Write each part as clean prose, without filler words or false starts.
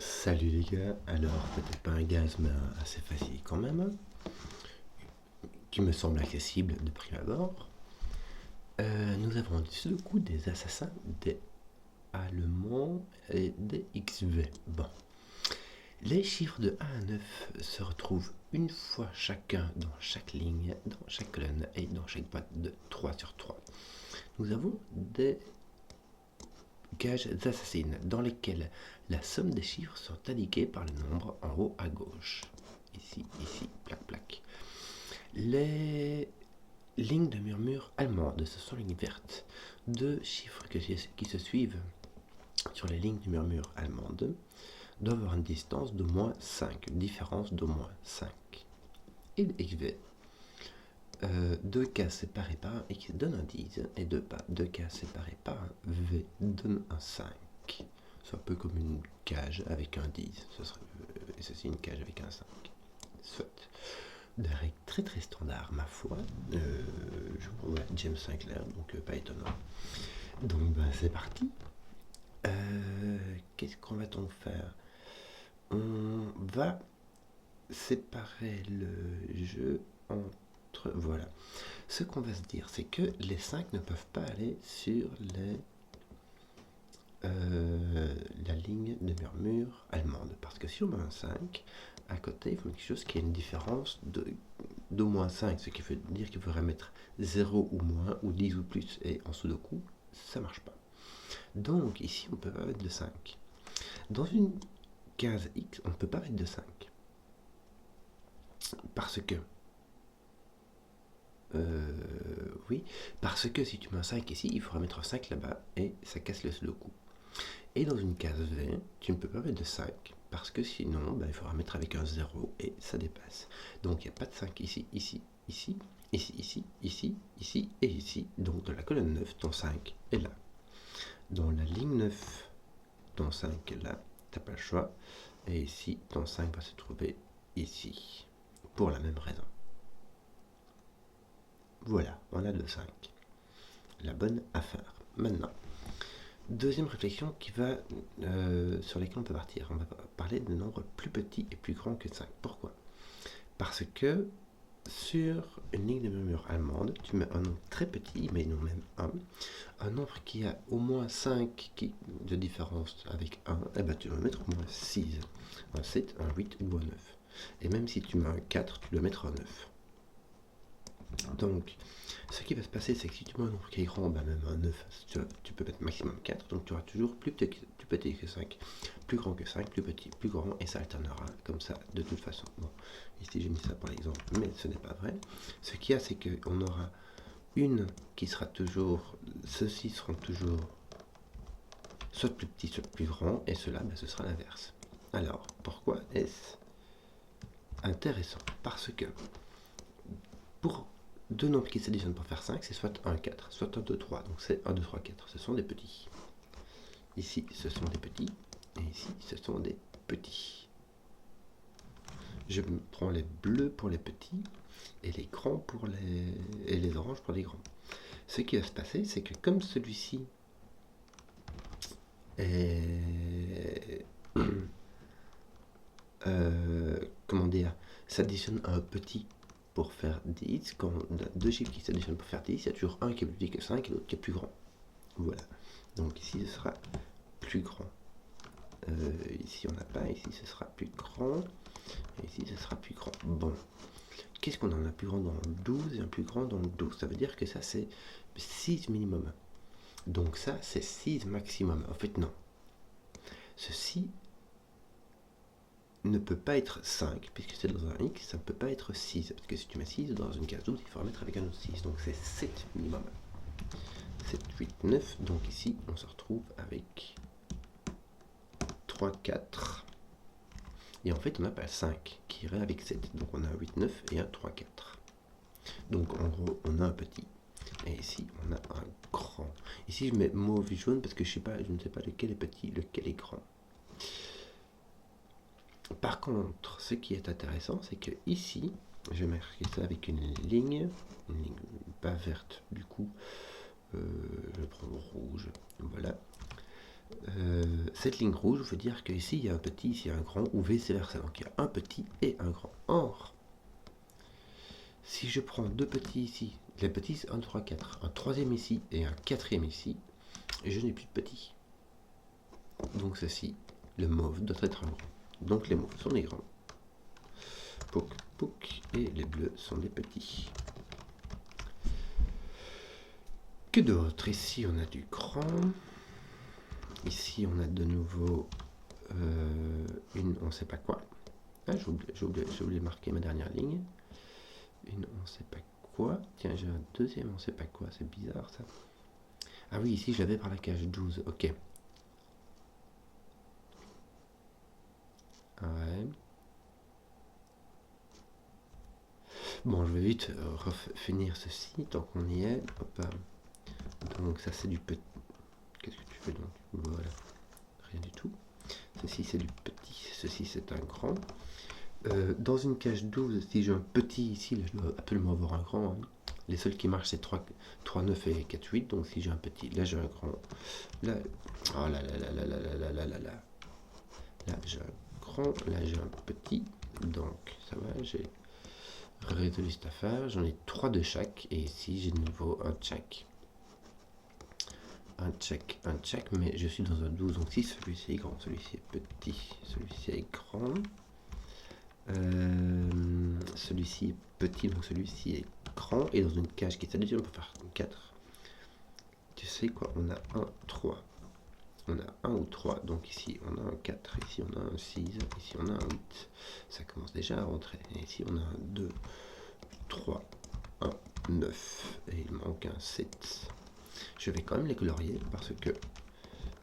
Salut les gars, alors peut-être pas un gaz mais assez facile quand même, qui me semble accessible de prime abord. Nous avons dessus le coup des assassins, des Allemands et des XV. Bon, les chiffres de 1 à 9 se retrouvent une fois chacun dans chaque ligne, dans chaque colonne et dans chaque boîte de 3 sur 3. Nous avons des cages assassines dans lesquelles la somme des chiffres sont indiquées par le nombre en haut à gauche. Ici, ici, plac, plac. Les lignes de murmure allemandes, ce sont les lignes vertes. Deux chiffres qui se suivent sur les lignes de murmure allemandes doivent avoir une distance d'au moins 5, une différence d'au moins 5. Et le XV, deux cases séparées par un X donne un 10, et deux cases séparées par un V donne un 5. C'est un peu comme une cage avec un 10, et ceci une cage avec un 5. Soit. Des règles très très standards, ma foi. Je vois James Sinclair, donc pas étonnant. Donc c'est parti. Qu'est-ce qu'on va-t-on faire? On va séparer le jeu entre... Voilà. Ce qu'on va se dire, c'est que les 5 ne peuvent pas aller sur la ligne de murmure allemande. Parce que si on met un 5, à côté, il faut quelque chose qui ait une différence d'au moins 5, ce qui veut dire qu'il faudrait mettre 0 ou moins, ou 10 ou plus, et en sudoku, ça ne marche pas. Donc ici, on ne peut pas mettre de 5. Dans une case X, on ne peut pas mettre de 5. Parce que... oui, parce que si tu mets un 5 ici, il faudra mettre un 5 là-bas, et ça casse le sudoku. Et dans une case V, tu ne peux pas mettre de 5, parce que sinon, il faudra mettre avec un 0 et ça dépasse. Donc il n'y a pas de 5 ici, ici, ici, ici, ici, ici, ici et ici. Donc dans la colonne 9, ton 5 est là. Dans la ligne 9, ton 5 est là, tu n'as pas le choix. Et ici, ton 5 va se trouver ici, pour la même raison. Voilà, on a le 5. La bonne affaire. Maintenant, deuxième réflexion sur laquelle on peut partir. On va parler de nombres plus petits et plus grands que 5. Pourquoi? Parce que sur une ligne de murmure allemande, tu mets un nombre très petit, mais non même 1, un nombre qui a au moins 5 de différence avec 1, tu vas mettre au moins 6, un 7, un 8 ou un 9. Et même si tu mets un 4, tu dois mettre un 9. Donc, ce qui va se passer, c'est que si tu mets un nombre qui est grand, même un 9, tu peux mettre maximum 4, donc tu auras toujours plus petit que 5, plus grand que 5, plus petit, plus grand, et ça alternera comme ça de toute façon. Bon, ici j'ai mis ça pour l'exemple, mais ce n'est pas vrai. Ce qu'il y a, c'est qu'on aura une qui sera toujours, ceux-ci seront toujours soit plus petits, soit plus grands, et cela, ce sera l'inverse. Alors, pourquoi est-ce intéressant? Parce que pour deux nombres qui s'additionnent pour faire 5, c'est soit 1, 4, soit 1, 2, 3. Donc c'est 1, 2, 3, 4. Ce sont des petits. Ici, ce sont des petits. Et ici, ce sont des petits. Je prends les bleus pour les petits et les grands pour et les oranges pour les grands. Ce qui va se passer, c'est que comme celui-ci est... comment dire, s'additionne à un petit pour faire 10, quand on a deux chiffres qui s'additionnent pour faire 10, il y a toujours un qui est plus petit que 5 et l'autre qui est plus grand. Voilà. Donc ici, ce sera plus grand. Ici, on n'a pas. Ici, ce sera plus grand. Et ici, ce sera plus grand. Bon. Qu'est-ce qu'on a? Un plus grand dans le 12 et un plus grand dans le 12. Ça veut dire que ça, c'est 6 minimum. Donc ça, c'est 6 maximum. En fait, non. Ceci ne peut pas être 5, puisque c'est dans un X, ça ne peut pas être 6, parce que si tu mets 6 dans une case 12, il faudra mettre avec un autre 6, donc c'est 7 minimum. 7, 8, 9, donc ici, on se retrouve avec 3, 4, et en fait, on n'a pas 5, qui irait avec 7, donc on a un 8, 9 et un 3, 4. Donc en gros, on a un petit, et ici, on a un grand. Ici, je mets mauve jaune, parce que je ne sais pas lequel est petit, lequel est grand. Par contre, ce qui est intéressant, c'est que ici, je vais marquer ça avec une ligne pas verte du coup, je prends le rouge, voilà. cette ligne rouge veut dire qu'ici il y a un petit, ici il y a un grand, ou vice versa. Donc il y a un petit et un grand. Or, si je prends deux petits ici, les petits c'est 1, 3, 4, un troisième ici et un quatrième ici, je n'ai plus de petits. Donc ceci, le mauve doit être un grand. Donc les mauves sont des grands. Pouc, pouc, et les bleus sont des petits. Que d'autre? Ici on a du grand. Ici on a de nouveau une on sait pas quoi. Ah, j'ai oublié de marquer ma dernière ligne. Une on sait pas quoi. Tiens, j'ai un deuxième on sait pas quoi, c'est bizarre ça. Ah oui, ici je l'avais par la cage 12, ok. Ouais. Bon, je vais vite finir ceci tant qu'on y est. Hop. Donc ça c'est du petit. Qu'est-ce que tu fais donc? Voilà. Rien du tout. Ceci c'est du petit, ceci c'est un grand. Dans une cage 12, si j'ai un petit ici, là, je dois absolument avoir un grand. Hein. Les seuls qui marchent c'est 3, 9 et 4, 8. Donc si j'ai un petit, là j'ai un grand. Là, oh là là là là là là là là là là. Là j'ai un grand, là j'ai un petit. Donc ça va, j'ai résolu cette affaire. J'en ai 3 de chaque. Et ici j'ai de nouveau un de chaque. Un de chaque, mais je suis dans un 12. Donc si celui-ci est grand, celui-ci est petit, celui-ci est grand. Celui-ci est petit, donc celui-ci est grand. Et dans une cage qui s'additionne, on peut faire 4. Tu sais quoi? On a un 3. On a un ou 3. Donc ici on a un 4. Ici on a un 6. Ici on a un 8. Ça commence déjà à rentrer. Et ici on a un 2, 3, 1, 9. Et il manque un 7. Je vais quand même les colorier parce que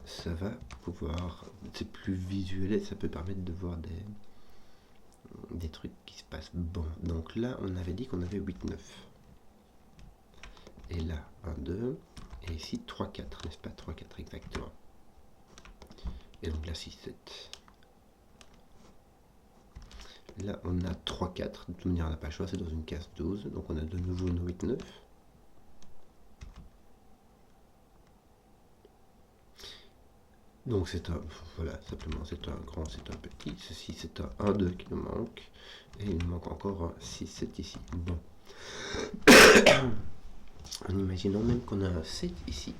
ça va pouvoir... C'est plus visuel et ça peut permettre de voir des trucs qui se passent. Bon, donc là on avait dit qu'on avait 8, 9. Et là 1, 2. Et ici 3, 4, n'est-ce pas? 3, 4 exactement. Et donc là 6, 7. Là on a 3, 4. De toute manière on n'a pas le choix, c'est dans une case 12. Donc on a de nouveau une 8, 9. Donc c'est un, voilà, simplement c'est un grand, c'est un petit, ceci c'est un 1, 2 qui nous manque, et il nous manque encore un 6, 7 ici. Bon. En imaginant même qu'on a un 7 ici.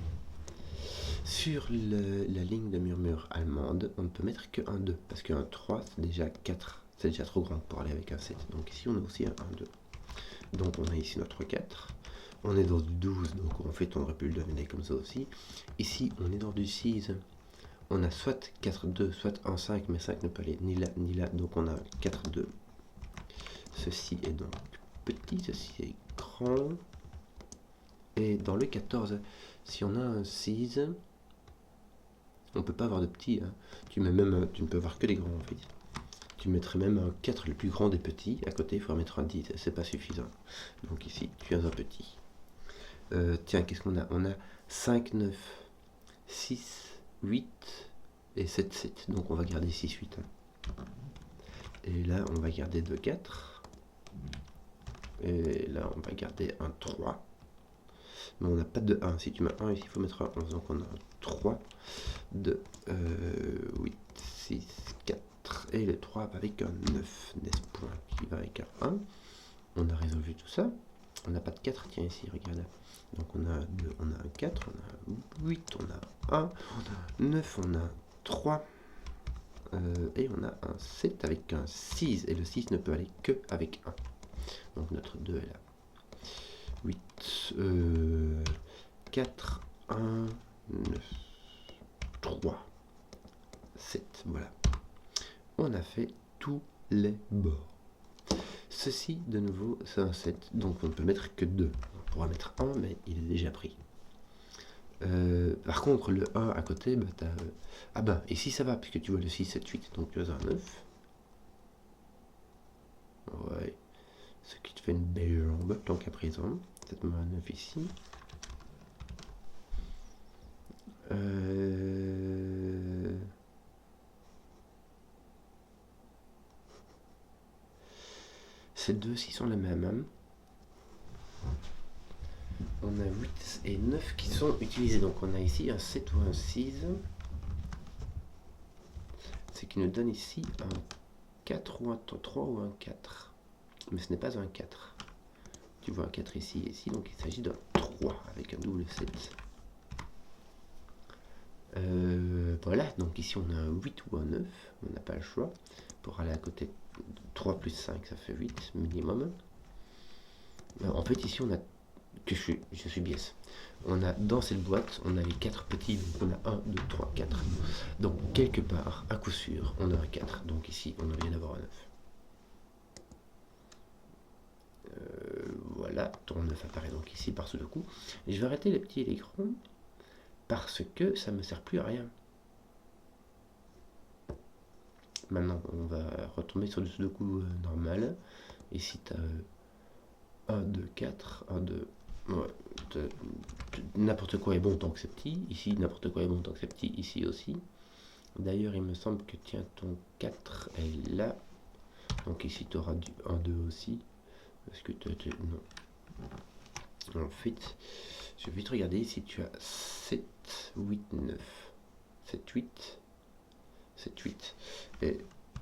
Sur la ligne de murmure allemande, on ne peut mettre que un 2, parce qu'un 3 c'est déjà 4, c'est déjà trop grand pour aller avec un 7. Donc ici on a aussi un 1, 2. Donc on a ici notre 4. On est dans du 12, donc en fait on aurait pu le deviner comme ça aussi. Ici on est dans du 6. On a soit 4, 2, soit 1, 5, mais 5 ne peut aller ni là ni là, donc on a 4, 2. Ceci est donc petit, ceci est grand. Et dans le 14, si on a un 6, on ne peut pas avoir de petit. Hein. Tu ne peux avoir que les grands en fait. Tu mettrais même un 4, le plus grand des petits, à côté il faudra mettre un 10, c'est pas suffisant. Donc ici, tu as un petit. Tiens, qu'est-ce qu'on a? On a 5, 9, 6, 8 et 7, 7. Donc on va garder 6, 8. Et là, on va garder 2, 4. Et là, on va garder un 3. Mais on n'a pas de 1. Si tu mets 1 ici, il faut mettre un 11. Donc on a un 3, 2, 8, 6, 4. Et le 3 va avec un 9, n'est-ce point, qui va avec un 1. On a résolu tout ça. On n'a pas de 4, tiens ici, regarde. Donc on a 2, on a un 4, on a 8, on a 1, on a 9, on a 3. Et on a un 7 avec un 6. Et le 6 ne peut aller que avec 1. Donc notre 2 est là. 8, 4, 1, 9, 3, 7. Voilà. On a fait tous les bords. Ceci, de nouveau, c'est un 7. Donc on ne peut mettre que 2. On pourra mettre 1, mais il est déjà pris. Par contre, le 1 à côté, bah, t'as... Ah bah, ici ça va, puisque tu vois le 6, 7, 8. Donc tu as un 9. Ouais. Ce qui te fait une belle jambe, donc à présent. Peut-être un 9 ici. Ces deux-ci sont les mêmes. Hein. On a 8 et 9 qui sont utilisés. Donc on a ici un 7 ou un 6. c'est qu'il nous donne ici un 4 ou un 3 ou un 4. Mais ce n'est pas un 4. Tu vois un 4 ici et ici, donc il s'agit d'un 3 avec un double 7. Voilà, donc ici on a un 8 ou un 9, on n'a pas le choix. Pour aller à côté de 3 plus 5, ça fait 8 minimum. En fait, ici on a que je suis biais. On a dans cette boîte, on a les 4 petits, donc on a 1, 2, 3, 4. Donc quelque part, à coup sûr, on a un 4. Donc ici, on vient d'avoir un 9. Voilà, ton 9 apparaît donc ici par ce coup. Et je vais arrêter les petits électrons parce que ça ne me sert plus à rien. Maintenant, on va retomber sur le sudoku normal. Ici, tu as 1, 2, 4, 1, 2... Ouais, n'importe quoi est bon tant que c'est petit. Ici, n'importe quoi est bon tant que c'est petit. Ici aussi. D'ailleurs, il me semble que tiens, ton 4 est là. Donc ici, tu auras du 1, 2 aussi. Parce que non. En fait, je vais vite regarder. Ici, tu as 7, 8, 9. 7, 8. 7, 8. Et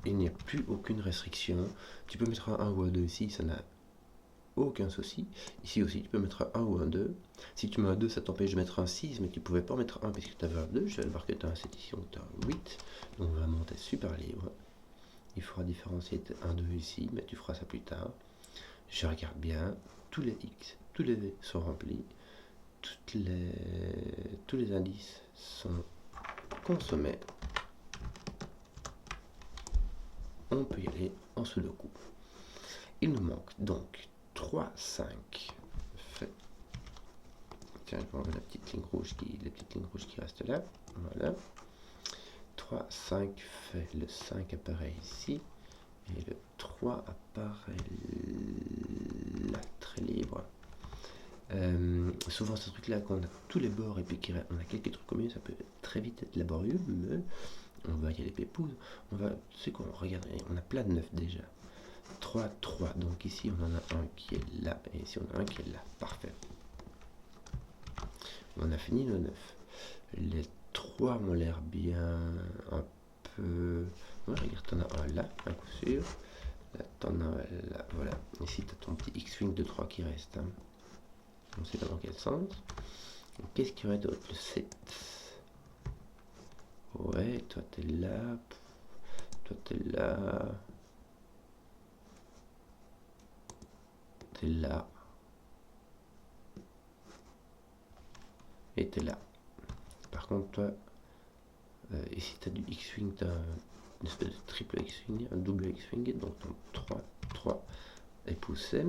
il n'y a plus aucune restriction. Tu peux mettre un 1 ou un 2 ici, ça n'a aucun souci. Ici aussi, tu peux mettre un 1 ou un 2. Si tu mets un 2, ça t'empêche de mettre un 6, mais tu pouvais pas mettre un puisque tu avais un 2. Je vais voir que tu as un 7 ici, donc tu as un 8. Donc vraiment, tu es super libre. Il faudra différencier un 2 ici, mais tu feras ça plus tard. Je regarde bien. Tous les X, tous les V sont remplis. Tous les indices sont consommés. On peut y aller en sudoku. Il nous manque donc 3, 5 fait. Tiens, je vais enlever les petites lignes rouges qui restent là. Voilà. 3, 5 fait. Le 5 apparaît ici. Et le 3 apparaît là, très libre. Souvent ce truc là, quand on a tous les bords et puis on a quelques trucs communs, ça peut très vite être laborieux, mais on va y aller pépouze. C'est quoi, regarde, on a plein de 9 déjà. 3, 3, donc ici on en a un qui est là, et ici on a un qui est là, parfait. On a fini le 9. Les 3 ont l'air bien un peu... Ouais, regarde, t'en as un là, un coup sûr. Là, t'en as un là, voilà. Ici t'as ton petit X-Wing de 3 qui reste. Hein. On sait pas dans quel sens. Qu'est-ce qu'il y aurait d'autre? Le 7. Ouais, toi t'es là. Toi t'es là. T'es là. Et t'es là. Par contre, toi, ici t'as du X-Wing, t'as une espèce de triple X-Wing, un double X-Wing, donc ton 3, 3 est poussé.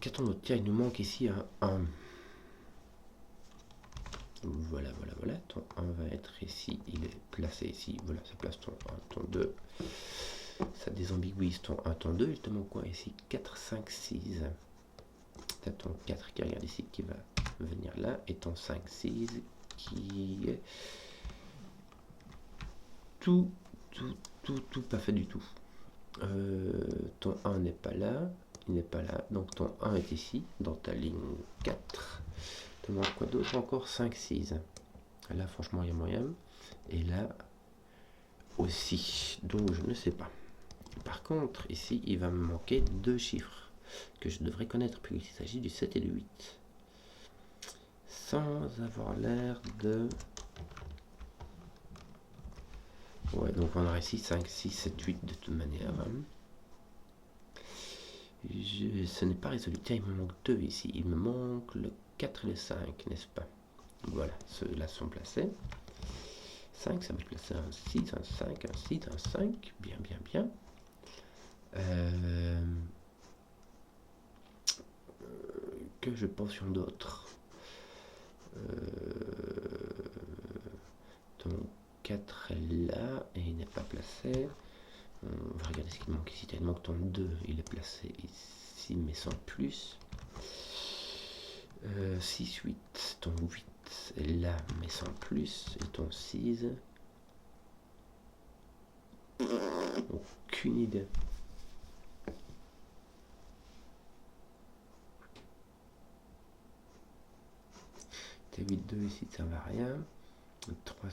Qu'a-t-on d'autre? Tiens, il nous manque ici un 1. Voilà. Ton 1 va être ici. Il est placé ici. Voilà, ça place ton 1, ton 2. Ça désambiguise ton 1, ton 2. Il te manque quoi ici? 4, 5, 6. Tu as ton 4 qui regarde ici, qui va venir là. Et ton 5, 6 qui est tout pas fait du tout. Ton 1 n'est pas là. Il n'est pas là. Donc ton 1 est ici, dans ta ligne 4. Tu manques quoi d'autre encore? 5, 6. Là, franchement, il y a moyen. Et là aussi. Donc, je ne sais pas. Par contre, ici, il va me manquer 2 chiffres que je devrais connaître, puisqu'il s'agit du 7 et du 8. Sans avoir l'air de... Ouais, donc on aura ici 5, 6, 7, 8 de toute manière. Ce n'est pas résolu. Tiens, il me manque 2 ici. Il me manque le 4 et le 5, n'est-ce pas? Voilà, ceux-là sont placés. 5, ça va être placé un 6, un 5, un 6, un 5. Bien. Que je pensions d'autres. Ton 4 est là et il n'est pas placé. On va regarder ce qu'il manque ici. Il manque ton 2, il est placé ici mais sans plus. 6, 8, ton 8 est là mais sans plus. Et ton 6, aucune idée. T8, 2 ici, ça ne va rien. 3,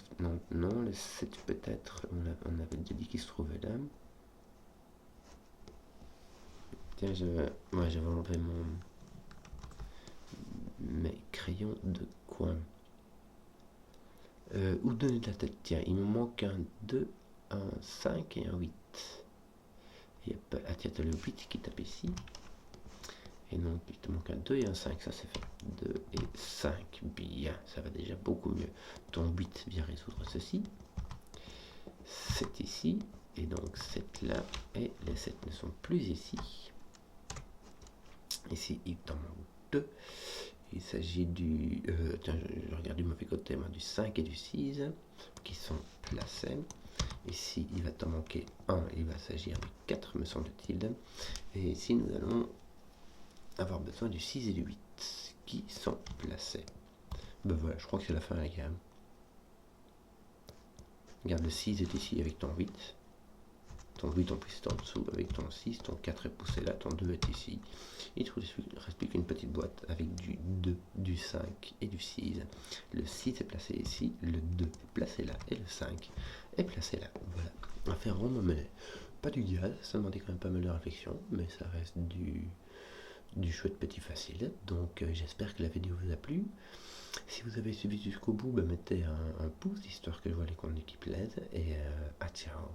non, le 7 peut-être, on avait déjà dit qu'il se trouvait là. Tiens, j'avais enlevé mes crayons de coin. Où donner de la tête? Tiens, il me manque un 2, un 5 et un 8. Ah tiens, t'as le 8 qui tape ici. Et donc, il te manque un 2 et un 5, ça c'est fait. 2 et 5, bien, ça va déjà beaucoup mieux. Ton 8 vient résoudre ceci. 7 ici, et donc 7 là, et les 7 ne sont plus ici. Ici, il t'en manque 2. Il s'agit du... tiens, je regarde du mauvais côté, du 5 et du 6, qui sont placés. Ici, il va t'en manquer 1, il va s'agir de 4, me semble-t-il. Et ici, nous allons avoir besoin du 6 et du 8, qui sont placés. Ben voilà, je crois que c'est la fin de la gamme. Regarde, le 6 est ici avec ton 8. Ton 8 en plus est en dessous avec ton 6. Ton 4 est poussé là, ton 2 est ici. Il ne reste plus qu'une petite boîte avec du 2, du 5 et du 6. Le 6 est placé ici, le 2 est placé là et le 5 est placé là. Voilà, on va faire rond, mais pas du gaz, ça demandait quand même pas mal de réflexion, mais ça reste du chouette petit facile. Donc j'espère que la vidéo vous a plu. Si vous avez suivi jusqu'au bout, mettez un pouce, histoire que je vois les contenus qui plaisent. Et ciao.